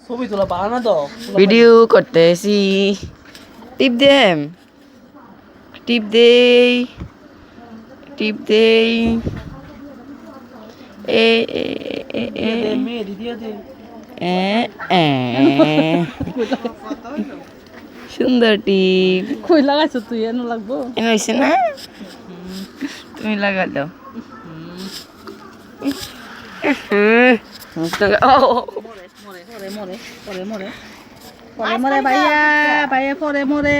ছবি তোলা পারা না তো ভিডিও করতেছি টিপ দেম টিপ দেই টিপ দেই এ এ এ এ দে মেয়ে দিয়ে দে এ এ সুন্দর টিপ কই লাগাইছো তুই এনে লাগবো এনে হইছে না তুমি লাগা দাও ও মরে মরে মরে মরে মরে মরে পরে মরে ভাইয়া ভাইয়া পরে মরে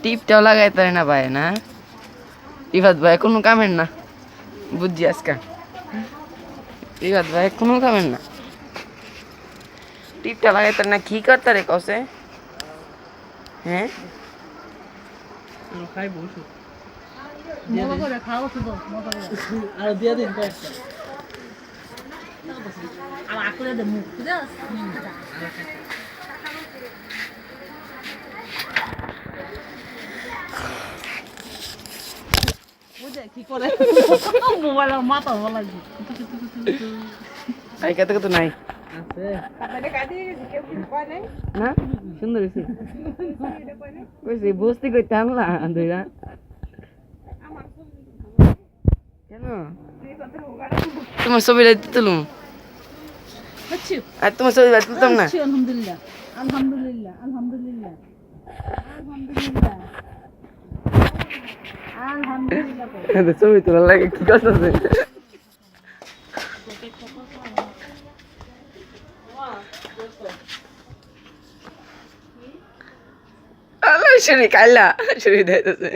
টিপটাও লাগাইতে পারে না ভাই না টিপাত ভাই কোনো কামের না বুঝছি আজকে টিপাত ভাই কোনো কামের না টিপটা লাগাইতে না কি করতে রে কসে হ্যাঁ খাই বসু মজা করে খাও তো মজা করে আর দিয়ে দিন কয়েকটা আর আকলে দে মুখ দাস বুঝে কি করে মোবাইলের মাথা ভালো লাগবে আই কত কত নাই আছে না সুন্দর হয়েছে কইছে বস্তি কইতে আনলা দুইরা কেন তোমার ছবিটা তুলুম হচ্ছে আর তোমার ছবিটা তুলতাম না আলহামদুলিল্লাহ আলহামদুলিল্লাহ আলহামদুলিল্লাহ আলহামদুলিল্লাহ আলহামদুলিল্লাহ ছবি তোলার লাগে কি করতেছে আল্লাহ শরী কাইলা শরী দিতেছে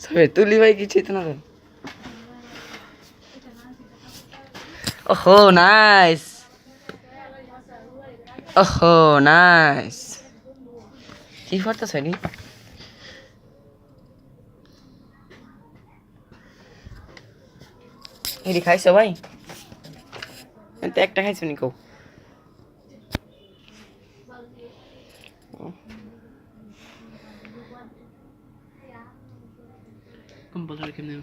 ছবি তুলি ভাই কিছু তো না ওহো নাইস ওহো নাইস কি করতেছ নি এটি খাইছো ভাই একটা খাইছো নি কও কম্পাউন্ডার কেমনে